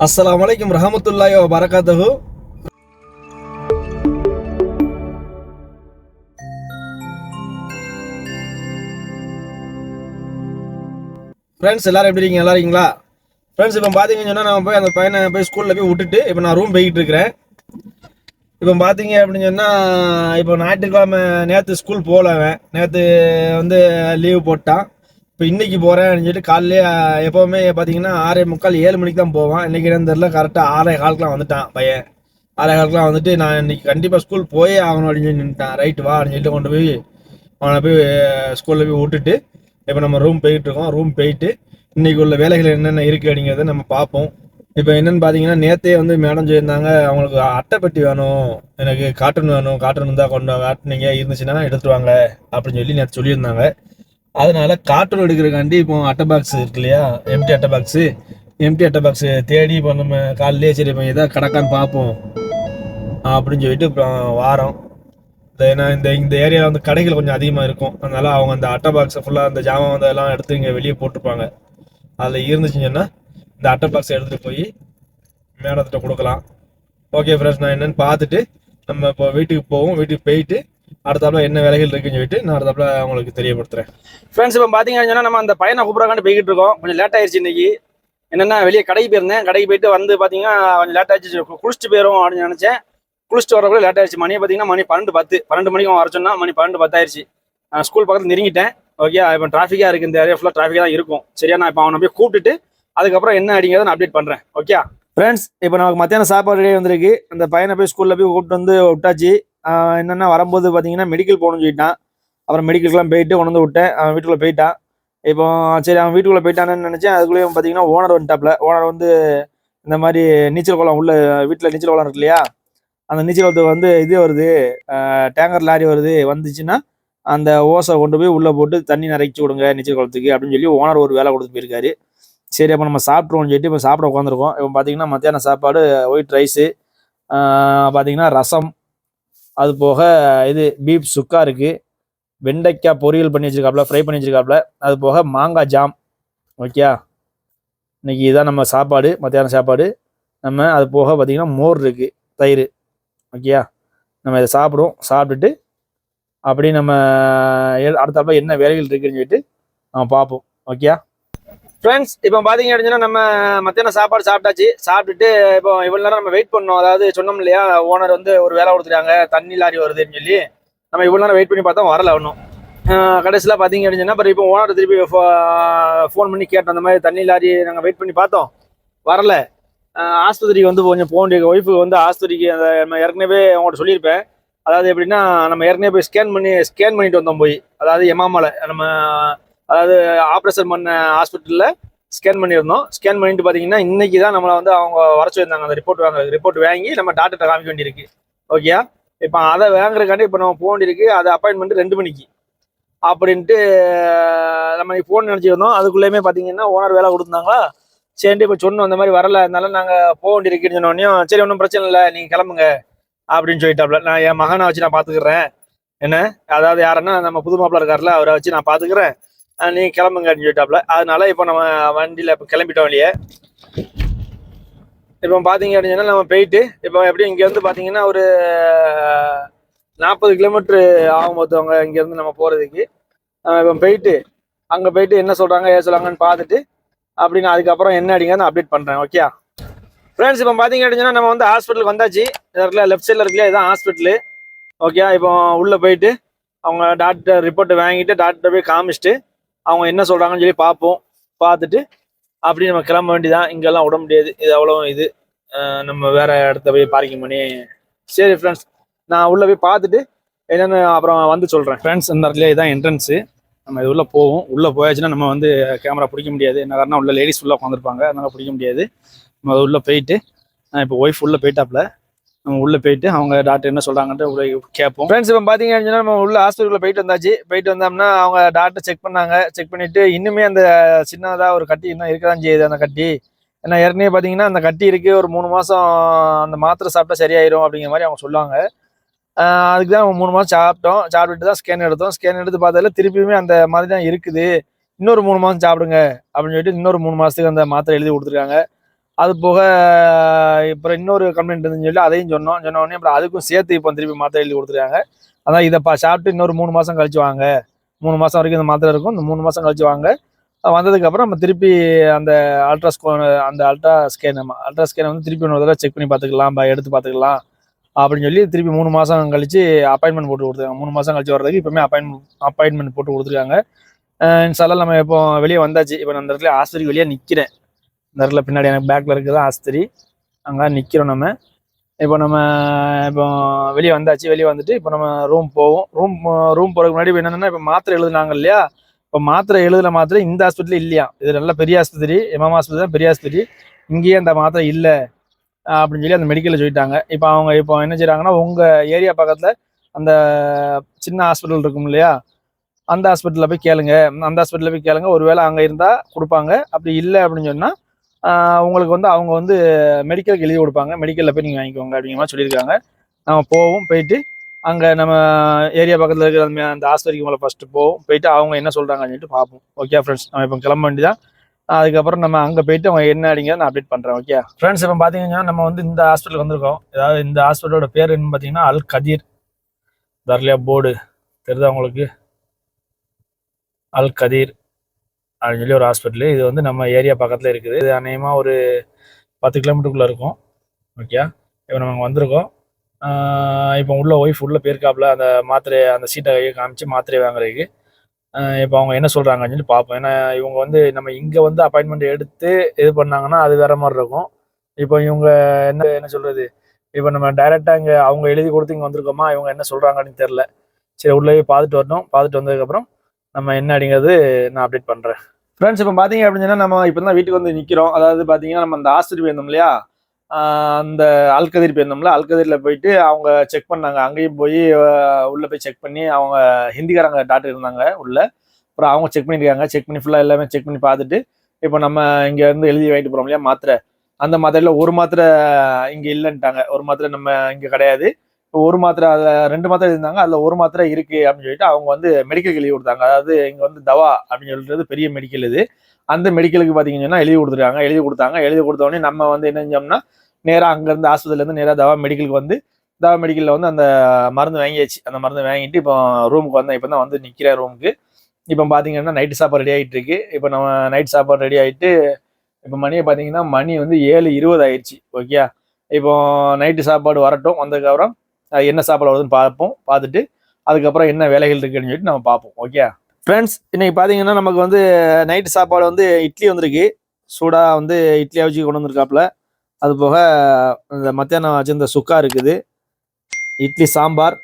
Assalamualaikum warahmatullahi wabarakatuh. Friends எல்லாரும் எப்படி இருக்கீங்க? நல்லா இருக்கீங்களா? ஃப்ரெண்ட்ஸ் இப்போ பார்த்தீங்கன்னு சொன்னால் நம்ம போய் அந்த பையனை போய் ஸ்கூலில் போய் விட்டுட்டு இப்போ நான் ரூம் போய்கிட்டு இருக்கிறேன். இப்போ பார்த்தீங்க அப்படின்னு சொன்னால் இப்போ ஞாயிற்றுக்கிழமை நேற்று ஸ்கூல் போகலவன் நேற்று வந்து லீவு போட்டான். இப்போ இன்றைக்கி போகிறேன் அப்படின்னு சொல்லிட்டு காலையிலே எப்போவுமே பார்த்தீங்கன்னா 6:45 7 மணிக்கு தான் போவான். இன்றைக்கி என்ன தெரியல, கரெக்டாக 6:15 வந்துட்டான் பையன். 6:15 வந்துட்டு நான் இன்றைக்கி கண்டிப்பாக ஸ்கூல் போயே ஆகணும் அப்படின்னு சொல்லி நின்ட்டான். ரைட்டு வா அப்படின்னு சொல்லிட்டு கொண்டு போய் அவனை போய் ஸ்கூலில் போய் விட்டுட்டு இப்போ நம்ம ரூம் போயிட்டு இருக்கோம். ரூம் போயிட்டு இன்னைக்கு உள்ள வேலைகள் என்னென்ன இருக்குது அப்படிங்கிறத நம்ம பார்ப்போம். இப்போ என்னென்னு பார்த்தீங்கன்னா, நேற்றே வந்து மேடம் சொல்லியிருந்தாங்க, அவங்களுக்கு அட்டைப்பெட்டி வேணும், எனக்கு கார்ட்டூன் வேணும், கார்ட்டூன் இருந்தால் கொண்டு காட்டுனீங்க இருந்துச்சுன்னா எடுத்துட்டு வாங்க அப்படின்னு சொல்லி நேற்று சொல்லியிருந்தாங்க. அதனால கார்ட்டூன் எடுக்கிறக்காண்டி இப்போ அட்டை பாக்ஸ் இருக்கு இல்லையா, எம்டி அட்டை பாக்ஸு தேடி இப்போ நம்ம காலையிலே சரி இப்போ எதாவது கிடக்கான்னு பார்ப்போம் அப்படின்னு சொல்லிட்டு இப்போ வாரோம். ஏன்னா இந்த ஏரியாவில் வந்து கடைகள் கொஞ்சம் அதிகமாக இருக்கும். அதனால அவங்க அந்த அட்டை பாக்ஸை ஃபுல்லாக அந்த ஜாமான் வந்து எல்லாம் எடுத்து இங்கே வெளியே போட்டிருப்பாங்க. அதில் இருந்துச்சுன்னா இந்த அட்டை பாக்ஸை எடுத்துகிட்டு போய் மேடத்திட்ட கொடுக்கலாம். ஓகே ஃப்ரெண்ட்ஸ், நான் என்னென்னு பார்த்துட்டு நம்ம இப்போ வீட்டுக்கு போவோம். வீட்டுக்கு போயிட்டு அடுத்தாப்புல என்ன வேலைகள் இருக்குன்னு சொல்லிட்டு நான் அடுத்தாப்புல அவங்களுக்கு தெரியப்படுத்துகிறேன். ஃப்ரெண்ட்ஸ் இப்போ பார்த்தீங்கன்னா நம்ம அந்த பையனை கூப்பிட்றாங்கன்னு போய்கிட்டு இருக்கோம். கொஞ்சம் லேட் ஆயிடுச்சு இன்னைக்கு. என்னென்னா வெளியே கடைக்கு போயிருந்தேன். கடைக்கு போயிட்டு வந்து பார்த்தீங்கன்னா கொஞ்சம் லேட் ஆயிடுச்சு. குளிச்சுட்டு போயிடும் அப்படின்னு நினச்சேன். குளிச்சுட்டு வரக்குள்ள லேட் ஆயிடுச்சு. மணி பார்த்தீங்கன்னா மணி 12 மணிக்கு வர சொன்னா மணி 12 ஆயிடுச்சு. ஸ்கூல் பக்கத்தில் நெருங்கிட்டேன். ஓகே, இப்போ டிராஃபிக்காக இருக்குது. இந்த ஏரியா ஃபுல்லாக டிராஃபிக்காக தான் இருக்கும். சரியா, நான் இப்போ அவனை போய் கூப்பிட்டுட்டு அதுக்கப்புறம் என்ன அப்படிங்கிறத நான் அப்டேட் பண்ணுறேன். ஓகே ஃப்ரெண்ட்ஸ், இப்போ நமக்கு மத்தியானம் சாப்பாடு ரெடி வந்திருக்கு. அந்த பையனை போய் ஸ்கூலில் போய் கூப்பிட்டு வந்து விட்டாச்சு. என்னென்னா வரும்போது பார்த்தீங்கன்னா மெடிக்கல் போகணும்னு சொல்லிட்டான். அப்புறம் மெடிக்கலுக்குலாம் போயிட்டு கொண்டு வந்து விட்டேன். அவன் வீட்டுக்குள்ளே போயிட்டான். இப்போ சரி அவன் வீட்டுக்குள்ளே போயிட்டான்னு நினச்சேன். அதுக்குள்ளேயும் பார்த்தீங்கன்னா ஓனர் வந்துட்டாப்ல. ஓனர் வந்து இந்த மாதிரி நீச்சல் குளம் உள்ள வீட்டில் நீச்சல் குளம் இருக்கு இல்லையா, அந்த நீச்சல் குளத்துக்கு வந்து இது வருது, டேங்கர் லாரி வருது, வந்துச்சுன்னா அந்த ஓசை கொண்டு போய் உள்ளே போட்டு தண்ணி நிறைச்சி விடுங்க நீச்சல் குளத்துக்கு அப்படின்னு சொல்லி ஓனர் ஒரு வேலை கொடுத்து போயிருக்காரு. சரி அப்போ நம்ம சாப்பிட்ருவோம்னு சொல்லிட்டு இப்போ சாப்பிட உட்காந்துருக்கோம். இப்போ பார்த்தீங்கன்னா மத்தியானம் சாப்பாடு ஒயிட் ரைஸு, பார்த்தீங்கன்னா ரசம், அது போக இது பீஃப் சுக்கா இருக்குது, வெண்டைக்காய் பொரியல் பண்ணி வச்சிருக்காப்புல, ஃப்ரை பண்ணி வச்சிருக்காப்புல, அது போக மாங்காய் ஜாம். ஓகே, இன்னைக்கு இதுதான் நம்ம சாப்பாடு, மத்தியானம் சாப்பாடு. நம்ம அது போக பார்த்தீங்கன்னா மோர் இருக்குது, தயிர். ஓகேயா, நம்ம இதை சாப்பிடுவோம். சாப்பிட்டுட்டு அப்படி நம்ம அடுத்தாப்புல என்ன வேலைகள் இருக்குன்னு சொல்லிட்டு நம்ம பார்ப்போம். ஓகே ஃப்ரெண்ட்ஸ், இப்போ பார்த்தீங்க அப்படின்னா நம்ம மத்தியானம் சாப்பாடு சாப்பிட்டாச்சு. சாப்பிட்டுட்டு இப்போ இவ்வளோ நேரம் நம்ம வெயிட் பண்ணோம். அதாவது சொன்னோம் இல்லையா, ஓனர் வந்து ஒரு வேலை கொடுத்துட்டாங்க, தண்ணி லாரி வருதுன்னு சொல்லி நம்ம இவ்வளோ நேரம் வெயிட் பண்ணி பார்த்தோம், வரல ஒன்றும். கடைசியில் பார்த்தீங்க அப்படின்னா அப்புறம் இப்போ ஓனர் திருப்பி ஃபோன் பண்ணி கேட்டோம், அந்த மாதிரி தண்ணி லாரி நாங்கள் வெயிட் பண்ணி பார்த்தோம், வரல. ஆஸ்பத்திரிக்கு வந்து கொஞ்சம் போக வேண்டிய ஒய்ஃபுக்கு வந்து ஆஸ்பத்திரிக்கு அந்த நம்ம ஏற்கனவே அவங்கள்ட்ட சொல்லியிருப்பேன். அதாவது எப்படின்னா, நம்ம ஏற்கனவே போய் ஸ்கேன் பண்ணிட்டு வந்தோம் போய். அதாவது எமாமலை நம்ம அதாவது ஆப்ரேஷன் பண்ண ஹாஸ்பிட்டலில் ஸ்கேன் பண்ணியிருந்தோம். ஸ்கேன் பண்ணிட்டு பார்த்தீங்கன்னா இன்னைக்கு தான் நம்மளை வந்து அவங்க வர சொல்லியிருந்தாங்க. அந்த ரிப்போர்ட் வாங்கி நம்ம டாக்டர்கிட்ட காமிக்க வேண்டியிருக்கு. ஓகே, இப்போ அதை வாங்குறதுக்காண்டி இப்போ நம்ம போக வேண்டியிருக்கு. அது அப்பாயின்மெண்ட் 2 மணிக்கு அப்படின்ட்டு நம்ம ஃபோன் நினச்சிருந்தோம். அதுக்குள்ளேயுமே பார்த்தீங்கன்னா ஓனர் வேலை கொடுத்துருந்தாங்களா. சரின்ட்டு இப்போ சொன்னோம், அந்த மாதிரி வரல, அதனால நாங்கள் போக வேண்டியிருக்குன்னு சொன்னோடனே சரி ஒன்றும் பிரச்சனை இல்லை, நீங்கள் கிளம்புங்க அப்படின்னு சொல்லிட்டாப்ல. நான் என் மகனை வச்சு நான் பார்த்துக்கிறேன், என்ன அதாவது யாருன்னா நம்ம புது மாப்பிள்ள இருக்காருல, அவரை வச்சு நான் பார்த்துக்கிறேன், நீங்கள் கிளம்புங்க அப்படின்னு சொல்லிட்டாப்ல. அதனால இப்போ நம்ம வண்டியில் இப்போ கிளம்பிட்டோம் வெளியே. இப்போ பார்த்தீங்க அப்படின்னா நம்ம போயிட்டு இப்போ எப்படியும் இங்கேருந்து பார்த்தீங்கன்னா ஒரு 40 கிலோமீட்டர் ஆகும் போதுவங்க இங்கேருந்து நம்ம போகிறதுக்கு. இப்போ போயிட்டு அங்கே போயிட்டு என்ன சொல்கிறாங்க ஏன் சொல்கிறாங்கன்னு பார்த்துட்டு அப்படின்னு அதுக்கப்புறம் என்ன அப்படிங்க நான் அப்டேட் பண்ணுறேன். ஓகே ஃப்ரெண்ட்ஸ், இப்போ பார்த்தீங்க அப்படின்னா நம்ம வந்து ஹாஸ்பிட்டலுக்கு வந்தாச்சு. இருக்குல்ல லெஃப்ட் சைடில் இருக்குல்ல, இதுதான் ஹாஸ்பிட்டலு. ஓகே, இப்போ உள்ளே போயிட்டு அவங்க டாக்டர் ரிப்போர்ட்டை வாங்கிட்டு டாக்டர் போய் காமிச்சிட்டு அவங்க என்ன சொல்கிறாங்கன்னு சொல்லி பார்ப்போம். பார்த்துட்டு அப்படி நம்ம கிளம்ப வேண்டியதான். இங்கெல்லாம் விட முடியாது, இது அவ்வளோ இது நம்ம வேற இடத்த போய் பார்க்கிங் பண்ணி. சரி ஃப்ரெண்ட்ஸ், நான் உள்ளே போய் பார்த்துட்டு என்னென்னு அப்புறம் வந்து சொல்கிறேன். ஃப்ரெண்ட்ஸ், இந்த இடத்துல இதுதான் என்ட்ரன்ஸு. நம்ம இது உள்ளே போவோம். உள்ளே போயாச்சுன்னா நம்ம வந்து கேமரா பிடிக்க முடியாது. என்ன காரணம், உள்ள லேடிஸ் உள்ளே உட்காந்துருப்பாங்க, அதனால பிடிக்க முடியாது. நம்ம அது உள்ளே போயிட்டு இப்போ ஒய்ஃப் உள்ளே போயிட்டாப்புல. நம்ம உள்ளே போயிட்டு அவங்க டாக்டர் என்ன சொல்கிறாங்கன்ட்டு உள்ள கேட்போம். ஃப்ரெண்ட்ஸ், இப்போ பார்த்தீங்க அப்படின்னா நம்ம உள்ள ஹாஸ்பிட்டலில் போயிட்டு வந்தாச்சு. போயிட்டு வந்தோம்னா அவங்க டாக்டர் செக் பண்ணாங்க. செக் பண்ணிவிட்டு இன்னுமே அந்த சின்னதாக ஒரு கட்டி இன்னும் இருக்க தான் செய்யுது. அந்த கட்டி ஏன்னா ஏற்கனவே பார்த்தீங்கன்னா அந்த கட்டி இருக்குது, ஒரு 3 மாதம் அந்த மாத்திரை சாப்பிட்டா சரியாயிரும் அப்படிங்கிற மாதிரி அவங்க சொல்லுவாங்க. அதுக்கு தான் 3 மாதம் சாப்பிட்டுட்டு தான் ஸ்கேன் எடுத்தோம். ஸ்கேன் எடுத்து பார்த்ததில் திருப்பியுமே அந்த மாதிரி தான் இருக்குது. இன்னொரு 3 மாதம் சாப்பிடுங்க அப்படின்னு சொல்லிட்டு இன்னொரு 3 மாதத்துக்கு அந்த மாத்திரை எழுதி கொடுத்துருக்காங்க. அது போக அப்புறம் இன்னொரு கம்ப்ளைண்ட் இருந்துன்னு சொல்லி அதையும் சொன்ன உடனே அப்புறம் அதுக்கும் சேர்த்து இப்போ திருப்பி மாத்திரை எழுதி கொடுத்துருக்காங்க. அதான் இதை சாப்பிட்டு இன்னொரு 3 மாதம் கழிச்சு வாங்க, 3 மாதம் வரைக்கும் இந்த மாத்திரை இருக்கும், இந்த 3 மாதம் கழிச்சு வாங்க. வந்ததுக்கப்புறம் நம்ம திருப்பி அந்த அல்ட்ரா ஸ்கேனை வந்து திருப்பி இன்னொரு தடவை செக் பண்ணி பார்த்துக்கலாம், எடுத்து பார்த்துக்கலாம் அப்படின்னு சொல்லி திருப்பி 3 மாதம் கழிச்சு அப்பாயின்மெண்ட் போட்டு கொடுத்துருக்காங்க. 3 மாதம் கழிச்சு வர்றதுக்கு இப்போவுமே அப்பாயின்மெண்ட் போட்டு கொடுத்துருக்காங்க. இன்ஷால்லா நம்ம இப்போ வெளியே வந்தாச்சு. இப்போ நான் இந்த இடத்துல ஆஸ்பத்திரிக்கு வெளியே நிற்கிறேன். இந்த இடத்துல பின்னாடி எனக்கு பேக்கில் இருக்குது ஆஸ்பத்திரி, அங்கே நிற்கிறோம் நம்ம. இப்போ வெளியே வந்தாச்சு. வெளியே வந்துட்டு இப்போ நம்ம ரூம் போவோம். ரூம் போகிறதுக்கு முன்னாடி என்னென்னா, இப்போ மாத்திரை எழுதுனாங்க இல்லையா, இப்போ மாத்திரை மாத்திரை இந்த ஹாஸ்பிட்டல் இல்லையா, இது நல்ல பெரிய ஆஸ்பத்திரி, எம்எம் ஆஸ்பத்திரி தான் பெரிய ஆஸ்பத்திரி, இங்கேயே அந்த மாத்திரை இல்லை அப்படின்னு சொல்லி அந்த மெடிக்கலில் சொல்லிட்டாங்க. இப்போ என்ன செய்கிறாங்கன்னா, உங்கள் ஏரியா பக்கத்தில் அந்த சின்ன ஹாஸ்பிட்டல் இருக்கும் இல்லையா, அந்த ஹாஸ்பிட்டலில் போய் கேளுங்க. ஒருவேளை அங்கே இருந்தால் கொடுப்பாங்க, அப்படி இல்லை அப்படின்னு சொன்னால் உங்களுக்கு வந்து அவங்க வந்து மெடிக்கலுக்கு எழுதி கொடுப்பாங்க, மெடிக்கலில் போய் நீங்கள் வாங்கிக்கோங்க அப்படிங்கிற மாதிரி சொல்லியிருக்காங்க. நம்ம போயிட்டு அங்கே நம்ம ஏரியா பக்கத்தில் இருக்கிற அந்த ஆஸ்பத்திரிக்கு உங்களை ஃபஸ்ட்டு போயிட்டு அவங்க என்ன சொல்கிறாங்கன்னு சொல்லிட்டு பார்ப்போம். ஓகே ஃப்ரெண்ட்ஸ், நம்ம இப்போ கிளம்ப வேண்டியதான். அதுக்கப்புறம் நம்ம அங்கே போயிட்டு அவங்க என்ன அப்படிங்கிறத நான் அப்டேட் பண்ணுறேன். ஓகே ஃப்ரெண்ட்ஸ், இப்போ பார்த்தீங்கன்னா நம்ம வந்து இந்த ஹாஸ்பிட்டலுக்கு வந்திருக்கோம். அதாவது இந்த ஹாஸ்பிட்டலோட பேர் என்னன்னு பார்த்தீங்கன்னா அல் கதீர். தர்லியா போர்டு தெரியுதா உங்களுக்கு? அல் கதீர் அப்படின்னு சொல்லி ஒரு ஹாஸ்பிட்டலு. இது வந்து நம்ம ஏரியா பக்கத்தில் இருக்குது. இது அநேகமாக ஒரு 10 கிலோமீட்டருக்குள்ளே இருக்கும். ஓகே, இப்போ நம்ம வந்திருக்கோம். இப்போ ஒய்ஃப் உள்ளே போயிருக்காப்புல அந்த மாத்திரையை, அந்த சீட்டை கையை காமிச்சு மாத்திரையை வாங்குறதுக்கு. இப்போ அவங்க என்ன சொல்கிறாங்கன்னு சொல்லி பார்ப்போம். ஏன்னா இவங்க வந்து நம்ம இங்கே வந்து அப்பாயின்மெண்ட் எடுத்து இது பண்ணாங்கன்னா அது வேற மாதிரி இருக்கும். இப்போ இவங்க என்ன சொல்கிறது, இப்போ நம்ம டைரெக்டாக இங்கே அவங்க எழுதி கொடுத்து இங்கே வந்திருக்கோமா, இவங்க என்ன சொல்கிறாங்கன்னு தெரில. சரி, உள்ளே போய் பார்த்துட்டு வரணும். பார்த்துட்டு வந்ததுக்கப்புறம் நம்ம என்ன அப்படிங்கிறது நான் அப்டேட் பண்ணுறேன். ஃப்ரெண்ட்ஸ், இப்போ பார்த்தீங்க அப்படின்னா நம்ம இப்போ தான் வீட்டுக்கு வந்து நிற்கிறோம். அதாவது பார்த்தீங்கன்னா நம்ம அந்த ஆஸ்பத்திரி போயிருந்தோம் இல்லையா, அந்த அல்கதிர் போயிருந்தோம்ல, அல்கதிரில் போயிட்டு அவங்க செக் பண்ணாங்க. அங்கேயும் போய் உள்ளே போய் செக் பண்ணி அவங்க ஹிந்திக்காரங்க டாக்டர் இருந்தாங்க உள்ளே. அப்புறம் அவங்க செக் பண்ணியிருக்காங்க. செக் பண்ணி ஃபுல்லாக எல்லாமே செக் பண்ணி பார்த்துட்டு இப்போ நம்ம இங்கேருந்து எழுதி வாங்கிட்டு போகிறோம் இல்லையா மாத்திரை, அந்த மாத்திரையில் ஒரு மாத்திரை இங்கே இல்லைன்ட்டாங்க. ஒரு மாத்திரை நம்ம இங்கே கிடையாது. இப்போ ஒரு மாத்திரை, அதில் 2 மாத்திரை இருந்தாங்க, அதில் ஒரு மாத்திரை இருக்குது அப்படின்னு சொல்லிட்டு அவங்க வந்து மெடிக்கல் எழுதி கொடுத்தாங்க. அதாவது இங்கே வந்து தவா அப்படின்னு சொல்லிட்டு பெரிய மெடிக்கல் இது. அந்த மெடிக்கலுக்கு பார்த்தீங்கன்னா எழுதி கொடுத்தாங்க. எழுதி கொடுத்தோடனே நம்ம வந்து என்ன செஞ்சோம்னா, நேராக அங்கேருந்து ஆஸ்பத்திரியிலேருந்து நேராக தவா மெடிக்கலுக்கு வந்து தவா மெடிக்கலில் வந்து அந்த மருந்து வாங்கியாச்சு. அந்த மருந்து வாங்கிட்டு இப்போ ரூமுக்கு வந்தேன். இப்போ தான் வந்து நிற்கிறேன் ரூமுக்கு. இப்போ பார்த்தீங்கன்னா நைட்டு சாப்பாடு ரெடி ஆகிட்டு இருக்கு. இப்போ நம்ம நைட் சாப்பாடு ரெடி ஆகிட்டு இப்போ மணியை பார்த்தீங்கன்னா மணி வந்து 7:20 ஆயிடுச்சு. ஓகே, இப்போ நைட்டு சாப்பாடு வரட்டும். வந்ததுக்கப்புறம் என்ன சாப்பாடு வருதுன்னு பார்த்துட்டு அதுக்கப்புறம் என்ன வேலைகள் இருக்குன்னு சொல்லிட்டு நம்ம பார்ப்போம். ஓகே ஃப்ரெண்ட்ஸ், இன்னைக்கு பார்த்தீங்கன்னா நமக்கு வந்து நைட்டு சாப்பாடு வந்து இட்லி வந்திருக்கு. சூடாக வந்து இட்லியை வச்சு கொண்டு வந்திருக்காப்புல. அது போக இந்த மத்தியானம் வச்சிருந்த சுக்கா இருக்குது, இட்லி சாம்பார்,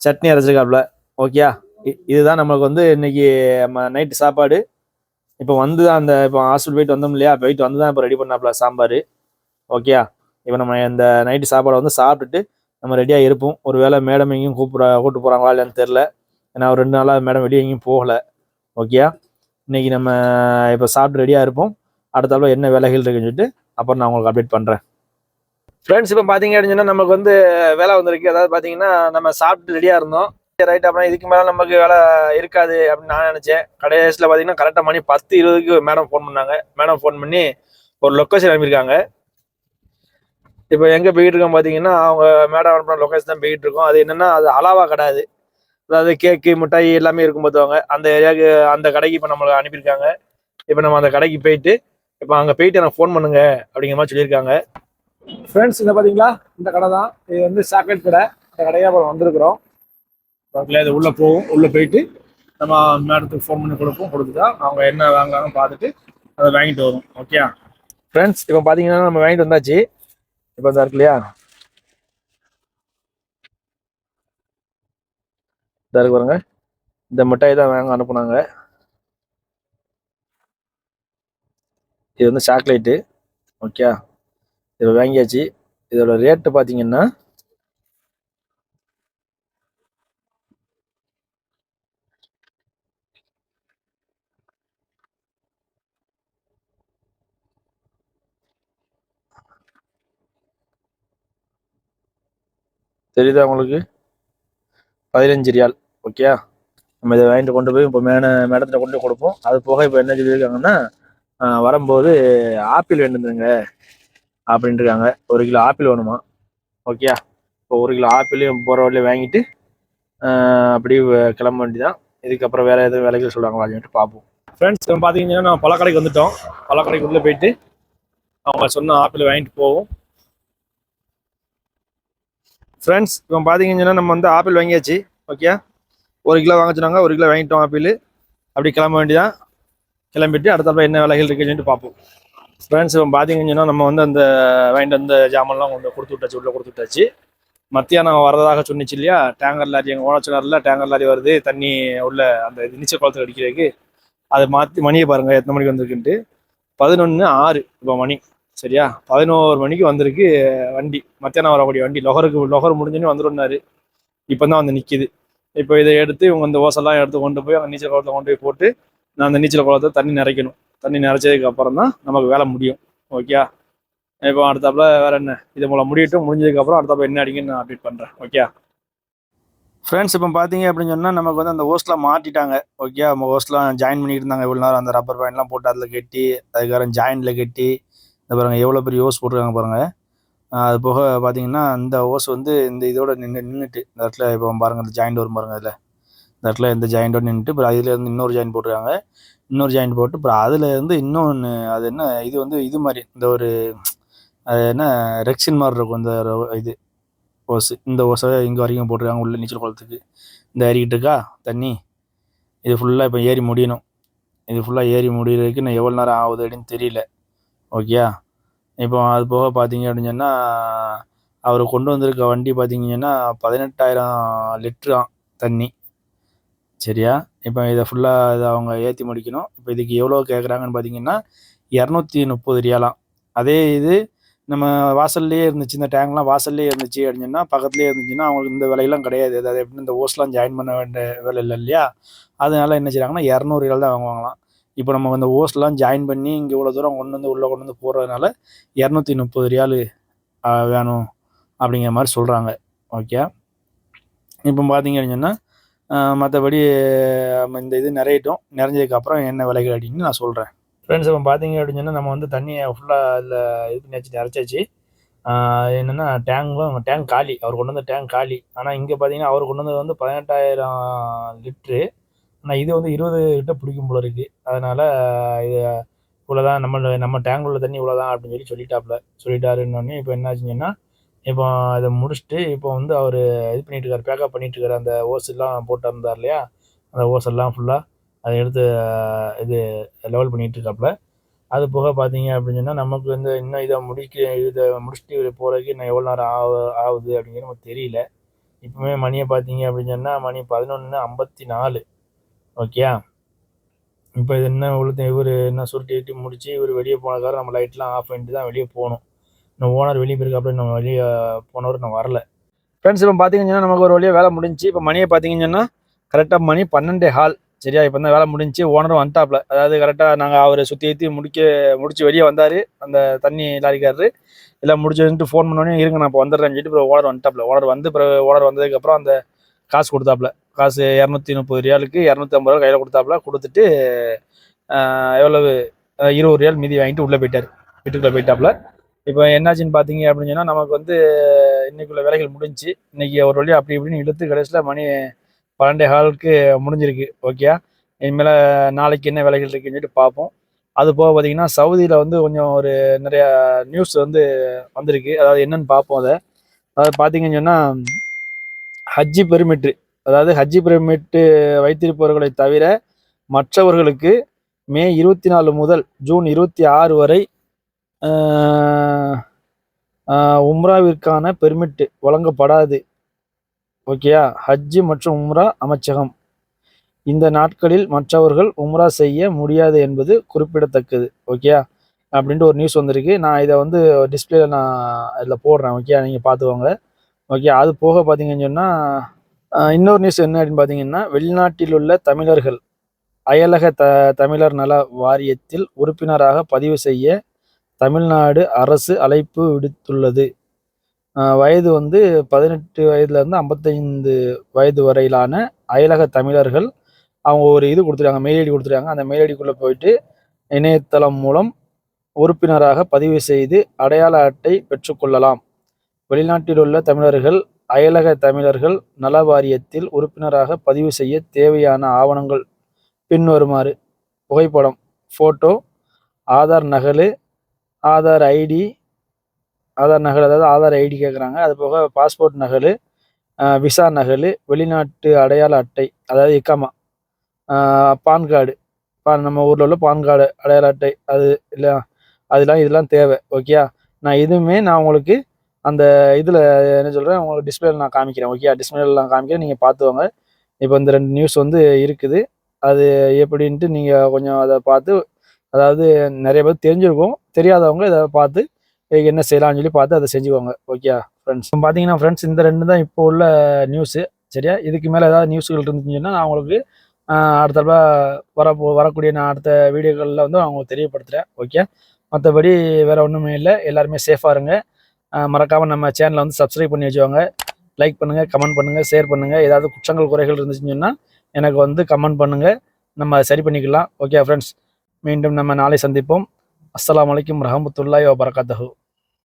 சட்னி அரைச்சிருக்காப்புல. ஓகே, இதுதான் நம்மளுக்கு வந்து இன்னைக்கு நைட்டு சாப்பாடு. இப்போ வந்து இப்போ ஹாஸ்பிட்டல் போயிட்டு வந்தோம் இல்லையா, போயிட்டு வந்து தான் இப்போ ரெடி பண்ணாப்புல சாம்பார். ஓகே, இப்போ நம்ம இந்த நைட்டு சாப்பாடை வந்து சாப்பிட்டுட்டு நம்ம ரெடியாக இருப்போம். ஒரு வேளை மேடம் எங்கேயும் கூப்பிட்டு போகிறாங்களா இல்லைன்னு தெரில. ஏன்னா ஒரு 2 நாளாக மேடம் வெளியே எங்கேயும் போகலை. ஓகே, இன்னைக்கு நம்ம இப்போ சாப்பிட்டு ரெடியாக இருப்போம். அடுத்தாப்புல என்ன வேலைகள் இருக்குன்னு சொல்லிட்டு அப்புறம் நான் உங்களுக்கு அப்டேட் பண்ணுறேன். ஃப்ரெண்ட்ஸ், இப்போ பார்த்தீங்க அப்படின்னா நமக்கு வந்து வேலை வந்திருக்கு. அதாவது பார்த்தீங்கன்னா நம்ம சாப்பிட்டு ரெடியாக இருந்தோம். ரைட், அப்புறம் இதுக்கு மேலே நமக்கு வேலை இருக்காது அப்படின்னு நான் நினச்சேன். கடைசியில் பார்த்தீங்கன்னா கரெக்டாக மணி 10:20க்கு மேடம் ஃபோன் பண்ணாங்க. மேடம் ஃபோன் பண்ணி ஒரு லொக்கேஷன் அனுப்பியிருக்காங்க. இப்போ எங்கே போயிட்டு இருக்கோம் பார்த்தீங்கன்னா, அவங்க மேடம் அனுப்பின லொக்கேஷன் தான் போயிட்டு இருக்கோம். அது என்னென்னா, அது அலாவா கிடையாது. அதாவது கேக்கு மிட்டாய் எல்லாமே இருக்கும் பார்த்துவாங்க. அந்த ஏரியாவுக்கு அந்த கடைக்கு இப்போ நம்மளை அனுப்பியிருக்காங்க. இப்போ நம்ம அந்த கடைக்கு போயிட்டு இப்போ அங்கே போயிட்டு எனக்கு ஃபோன் பண்ணுங்க அப்படிங்கிற மாதிரி சொல்லியிருக்காங்க. ஃப்ரெண்ட்ஸ், இதை பார்த்தீங்களா, இந்த கடை தான். இது வந்து சாக்லேட் கடை. இந்த கடையாக அப்புறம் வந்திருக்கிறோம். இது உள்ளே போவோம். உள்ளே போயிட்டு நம்ம மேடத்துக்கு ஃபோன் பண்ணி கொடுத்துட்டா அவங்க என்ன வாங்குறாங்கன்னு பார்த்துட்டு அதை வாங்கிட்டு வரும். ஓகே ஃப்ரெண்ட்ஸ், இப்போ பார்த்தீங்கன்னா நம்ம வாங்கிட்டு வந்தாச்சு. இப்போ தான் இருக்கு இல்லையா, இதாக இருக்கு பாருங்க. இந்த மிட்டாய் தான் வாங்க அனுப்புனாங்க. இது வந்து சாக்லேட்டு. ஓகே, இதை வாங்கியாச்சு. இதோட ரேட்டு பார்த்தீங்கன்னா தெரியுதா உங்களுக்கு, 15 ரியால். ஓகே, நம்ம இதை வாங்கிட்டு கொண்டு போய் இப்போ மேடத்தில் கொண்டு போய் கொடுப்போம். அது போக இப்போ என்ன சொல்லியிருக்காங்கன்னா, வரும்போது ஆப்பிள் வேணுதுங்க அப்படின்ட்டு இருக்காங்க. 1 கிலோ ஆப்பிள் வேணுமா? ஓகே, இப்போ 1 கிலோ ஆப்பிளையும் போகிற வழியில வாங்கிட்டு அப்படியே கிளம்ப வேண்டியதான். இதுக்கப்புறம் வேற எதுவும் விலைகள் சொல்லுவாங்களா அப்படின்ட்டு பார்ப்போம். ஃப்ரெண்ட்ஸ் இப்போ பார்த்தீங்கன்னா நான் பழக்கடைக்கு வந்துட்டோம். பழக்கடைக்குள்ளே போயிட்டு அவங்க சொன்ன ஆப்பிள் வாங்கிட்டு போவோம். ஃப்ரெண்ட்ஸ் இப்போ பார்த்தீங்கன்னா நம்ம வந்து ஆப்பிள் வாங்கியாச்சு. ஓகே, 1 கிலோ வாங்க சொன்னாங்க, 1 கிலோ வாங்கிட்டோம் ஆப்பிள். அப்படி கிளம்ப வேண்டியதான். கிளம்பிட்டு அடுத்தப்ப என்ன விலைகள் இருக்குன்னு பார்ப்போம். ஃப்ரெண்ட்ஸ் இப்போ பார்த்தீங்கன்னா நம்ம வந்து அந்த வாங்கிட்டு வந்த ஜாமான்லாம் கொண்டு கொடுத்து விட்டாச்சு, உள்ளே கொடுத்து விட்டாச்சு. மத்தியானம் வரதாக சொன்னிச்சு இல்லையா, டேங்கர் லாரி எங்கள் ஓனர் சொன்னார்ல, டேங்கர் லாரி வருது தண்ணி உள்ள அந்த நீச்சல் குளத்துக்கு அடிக்கிறதுக்கு. அதை மாற்றி மணியை பாருங்கள் எத்தனை மணிக்கு வந்திருக்குன்ட்டு. 11:06 இப்போ மணி. சரியா, 11 மணிக்கு வந்திருக்கு வண்டி. மத்தியானம் வரக்கூடிய வண்டி லொகர் முடிஞ்சுன்னு வந்துடும்னாரு. இப்போ தான் வந்து நிற்கிது. இப்போ இதை எடுத்து இவங்க அந்த ஓசெல்லாம் எடுத்து கொண்டு போய் அந்த நீச்சல் குளத்தில் கொண்டு போய் போட்டு நான் அந்த நீச்சல் குளத்தை தண்ணி நிறைக்கணும். தண்ணி நிறைச்சதுக்கு அப்புறம் தான் நமக்கு வேலை முடியும். ஓகே, இப்போ அடுத்தாப்புல வேற என்ன, இது மூலம் முடிஞ்சதுக்கப்புறம் அடுத்தாப்புல என்ன அடிங்கன்னு நான் அப்டேட் பண்ணுறேன். ஓகே ஃப்ரெண்ட்ஸ், இப்போ பார்த்தீங்க அப்படின்னு சொன்னால் நமக்கு வந்து அந்த ஓஸ்லாம் மாட்டிட்டாங்க. ஓகே, நம்ம ஓஸ்லாம் ஜாயின் பண்ணிட்டு இருந்தாங்க இவ்வளோ நேரம். அந்த ரப்பர் பேண்ட்லாம் போட்டு அதில் கட்டி அதுக்கப்புறம் ஜாயிண்டில் கட்டி இந்த பாருங்கள் எவ்வளோ பெரிய ஓஸ் போட்டிருக்காங்க பாருங்கள். அது போக பார்த்தீங்கன்னா இந்த ஓஸ் வந்து இந்த இதோட நின்றுட்டு இந்த இடத்துல இப்போ பாருங்கள் இந்த ஜாயிண்ட் வரும் பாருங்கள். அதில் இந்த இடத்துல இந்த ஜாயிண்டோடு நின்றுட்டு அப்புறம் அதுலேருந்து இன்னொரு ஜாயிண்ட் போட்டிருக்காங்க. இன்னொரு ஜாயிண்ட் போட்டு அப்புறம் அதுலேருந்து இன்னொன்று அது என்ன இது வந்து இது மாதிரி இந்த ஒரு அது என்ன ரெக்ஸின் மாதிரி இருக்கும் இந்த இது ஓஸு. இந்த ஓஸை இங்கே வரைக்கும் போட்டிருக்காங்க உள்ள நீச்சல் குளத்துக்கு. இந்த ஏறிக்கிட்டு இருக்கா தண்ணி, இது ஃபுல்லாக இப்போ ஏறி முடியணும். இது ஃபுல்லாக ஏறி முடிகிறதுக்கு இன்னும் எவ்வளோ நேரம் ஆகுது அப்படின்னு தெரியல. ஓகே, இப்போ அது போக பார்த்தீங்க அப்படின்னு சொன்னால் அவர் கொண்டு வந்திருக்க வண்டி பார்த்தீங்கன்னா 18,000 லிட்டரு தண்ணி. சரியா, இப்போ இதை ஃபுல்லாக இதை அவங்க ஏற்றி முடிக்கணும். இப்போ இதுக்கு எவ்வளோ கேட்குறாங்கன்னு பார்த்தீங்கன்னா 230 ரியாலாம். அதே இது நம்ம வாசல்லையே இருந்துச்சு, இந்த டேங்க்லாம் வாசல்லையே இருந்துச்சு அப்படின்னு சொன்னால் பக்கத்துலேயே இருந்துச்சுன்னா அவங்களுக்கு இந்த விலையெல்லாம் கிடையாது. அதாவது எப்படின்னு இந்த ஓஸ்லாம் ஜாயின் பண்ண வேண்டிய வேலை இல்லை இல்லையா, அதனால என்ன செய்கிறாங்கன்னா 200 ரியால் தான் வாங்குவாங்களாம். இப்போ நம்ம இந்த ஓஸ்லாம் ஜாயின் பண்ணி இங்கே இவ்வளோ தூரம் கொண்டு வந்து உள்ளே கொண்டு வந்து போடுறதுனால 230 ரியால் வேணும் அப்படிங்கிற மாதிரி சொல்கிறாங்க. ஓகே, இப்போ பார்த்தீங்க அப்படின்னு சொன்னால் மற்றபடி இந்த இது நிறைஞ்சதுக்கப்புறம் என்ன விலைகள் அப்படின்னு நான் சொல்கிறேன். ஃப்ரெண்ட்ஸ், இப்போ பார்த்தீங்க அப்படின்னு சொன்னால் நம்ம வந்து தண்ணியை ஃபுல்லாக அதில் இது பண்ணி நிறைச்சாச்சு. என்னென்னா டேங்க் காலி. அவர் கொண்டு வந்த டேங்க் காலி. ஆனால் இங்கே பார்த்தீங்கன்னா அவர் கொண்டு வந்தது வந்து 18,000 லிட்ரு. ஆனால் இது வந்து 20 கிட்ட பிடிக்கும் போல இருக்குது. அதனால் இது இவ்வளோதான் நம்ம டேங்க் உள்ள தண்ணி இவ்வளோதான் அப்படின்னு சொல்லிட்டாருன்னொடனே இப்போ என்னாச்சுன்னு சொன்னால் இப்போ அதை முடிச்சுட்டு இப்போ வந்து அவர் இது பண்ணிட்டுருக்காரு, பேக்கப் பண்ணிட்டுருக்காரு. அந்த ஓஸெல்லாம் போட்டு இருந்தார் இல்லையா, அந்த ஓஸெல்லாம் ஃபுல்லாக அதை எடுத்து இது லெவல் பண்ணிகிட்ருக்காப்புல. அது போக பார்த்தீங்க அப்படின்னு சொன்னால் நமக்கு வந்து இன்னும் இதை முடிச்சுட்டு இவர் போகிறதுக்கு இன்னும் எவ்வளோ நேரம் ஆகுது அப்படிங்கிறது நமக்கு தெரியல. இப்போவே மணியை பார்த்தீங்க அப்படின்னு சொன்னால் மணி 11:54. ஓகே, இப்போ இது என்ன இவர் என்ன சுருட்டி முடிச்சு இவர் வெளியே போனதுக்காக நம்ம லைட்லாம் ஆஃப் பண்ணிட்டு தான் வெளியே போகணும். இன்னும் ஓனர் வெளியே போயிருக்காப்புல, நம்ம வெளியே போனவர் இன்னும் வரல. ஃப்ரெண்ட்ஸ், இப்போ பார்த்தீங்கன்னா நமக்கு ஒரு வழியாக வேலை முடிஞ்சு. இப்போ மணியை பார்த்தீங்கன்னா கரெக்டாக மணி 12:15. சரியா, இப்போ தான் வேலை முடிஞ்சு. ஓனரும் வந்துட்டாப்புல. அதாவது கரெக்டாக நாங்கள் அவரை சுற்றி முடிச்சு வெளியே வந்தார் அந்த தண்ணி லாரிக்காரரு. எல்லாம் முடிச்சுட்டு ஃபோன் பண்ணோன்னே இருங்க நான் இப்போ வந்துடுறேன்னு சொல்லிட்டு அப்புறம் ஓனர் வந்துட்டாப்புல. ஓனர் வந்ததுக்கப்புறம் அந்த காசு கொடுத்தாப்புல. காசு 230 ரியாலுக்கு 250 ரூபா கையில் கொடுத்தாப்புல. கொடுத்துட்டு எவ்வளவு 20 ரியால் மீதி வாங்கிட்டு உள்ளே போயிட்டார், வீட்டுக்குள்ளே போயிட்டாப்புல. இப்போ என்னாச்சுன்னு பார்த்தீங்க அப்படின்னு சொன்னால் நமக்கு வந்து இன்னைக்குள்ள வேலைகள் முடிஞ்சு. இன்னைக்கு ஒரு வழியாக அப்படி இப்படின்னு இழுத்து கடைசியில் மணி 12:15 முடிஞ்சிருக்கு. ஓகே, இனிமேல் நாளைக்கு என்ன வேலைகள் இருக்குன்னு சொல்லிட்டு பார்ப்போம். அது போக பார்த்தீங்கன்னா சவுதியில் வந்து கொஞ்சம் ஒரு நிறையா நியூஸ் வந்து வந்திருக்கு. அதாவது என்னன்னு பார்ப்போம். அதாவது பார்த்தீங்கன்னு சொன்னால் ஹஜ்ஜி பெர்மிட்டு, அதாவது ஹஜ்ஜி பெர்மிட்டு வைத்திருப்பவர்களை தவிர மற்றவர்களுக்கு மே 24 முதல் ஜூன் 26 வரை உம்ராவிற்கான பெர்மிட்டு வழங்கப்படாது. ஓகேயா, ஹஜ்ஜு மற்றும் உம்ரா அமைச்சகம் இந்த நாட்களில் மற்றவர்கள் உம்ரா செய்ய முடியாது என்பது குறிப்பிடத்தக்கது. ஓகேயா, அப்படின்ட்டு ஒரு நியூஸ் வந்திருக்கு. நான் இதை வந்து டிஸ்பிளேல நான் இதில் போடுறேன். ஓகே, நீங்கள் பார்த்துக்கோங்க. ஓகே, அது போக பார்த்தீங்கன்னு சொன்னால் இன்னொரு நியூஸ் என்ன அப்படின்னு பார்த்தீங்கன்னா வெளிநாட்டில் உள்ள தமிழர்கள் அயலக தமிழர் நல வாரியத்தில் உறுப்பினராக பதிவு செய்ய தமிழ்நாடு அரசு அழைப்பு விடுத்துள்ளது. வயது வந்து 18 வயதுலேருந்து 55 வயது வரையிலான அயலக தமிழர்கள் அவங்க ஒரு இது கொடுத்துருக்காங்க, மெயில் ஐடி கொடுத்துருக்காங்க. அந்த மெயில் ஐடிக்குள்ளே போயிட்டு இணையதளம் மூலம் உறுப்பினராக பதிவு செய்து அடையாள அட்டை பெற்றுக்கொள்ளலாம். வெளிநாட்டில் உள்ள தமிழர்கள் அயலக தமிழர்கள் நல வாரியத்தில் உறுப்பினராக பதிவு செய்ய தேவையான ஆவணங்கள் பின்வருமாறு: புகைப்படம், ஃபோட்டோ, ஆதார் நகல், ஆதார் ஐடி அதாவது ஆதார் ஐடி கேட்குறாங்க. அது போக பாஸ்போர்ட் நகல், விசா நகல், வெளிநாட்டு அடையாள அட்டை அதாவது இக்காமா, பான் கார்டு, நம்ம ஊரில் உள்ள பான் கார்டு அடையாள அட்டை அது இல்லை, இதெல்லாம் தேவை. ஓகே, நான் உங்களுக்கு அந்த இதில் என்ன சொல்கிறேன், உங்களுக்கு டிஸ்பிளேல நான் காமிக்கிறேன். ஓகே, டிஸ்பிளேல நான் காமிக்கிறேன், நீங்கள் பார்த்துவாங்க. இப்போ இந்த 2 நியூஸ் வந்து இருக்குது, அது எப்படின்ட்டு நீங்கள் கொஞ்சம் அதை பார்த்து, அதாவது நிறைய பேர் தெரிஞ்சிருக்கும், தெரியாதவங்க இதை பார்த்து என்ன செய்யலாம்னு சொல்லி பார்த்து அதை செஞ்சுக்கோங்க. ஓகே ஃப்ரெண்ட்ஸ், பார்த்தீங்கன்னா ஃப்ரெண்ட்ஸ் இந்த 2 தான் இப்போ உள்ள நியூஸு. சரியா, இதுக்கு மேலே ஏதாவது நியூஸ்கள் இருந்துச்சுன்னா நான் உங்களுக்கு அடுத்த வரக்கூடிய நான் அடுத்த வீடியோக்களில் வந்து நான் உங்களுக்கு தெரியப்படுத்துகிறேன். ஓகே, மற்றபடி வேறு ஒன்றுமே இல்லை. எல்லாருமே சேஃபாக இருங்க. மறக்காமல் நம்ம சேனலை வந்து சப்ஸ்கிரைப் பண்ணி வச்சுக்கோங்க. லைக் பண்ணுங்கள், கமெண்ட் பண்ணுங்கள், ஷேர் பண்ணுங்கள். ஏதாவது குற்றங்கள் குறைகள் இருந்துச்சுன்னு சொன்னால் எனக்கு வந்து கமெண்ட் பண்ணுங்கள், நம்ம அதை சரி பண்ணிக்கலாம். ஓகே ஃப்ரெண்ட்ஸ், மீண்டும் நம்ம நாளை சந்திப்போம். அஸ்ஸலாமு அலைக்கும் வரஹ்மத்துல்லாஹி வபரகாத்துஹு.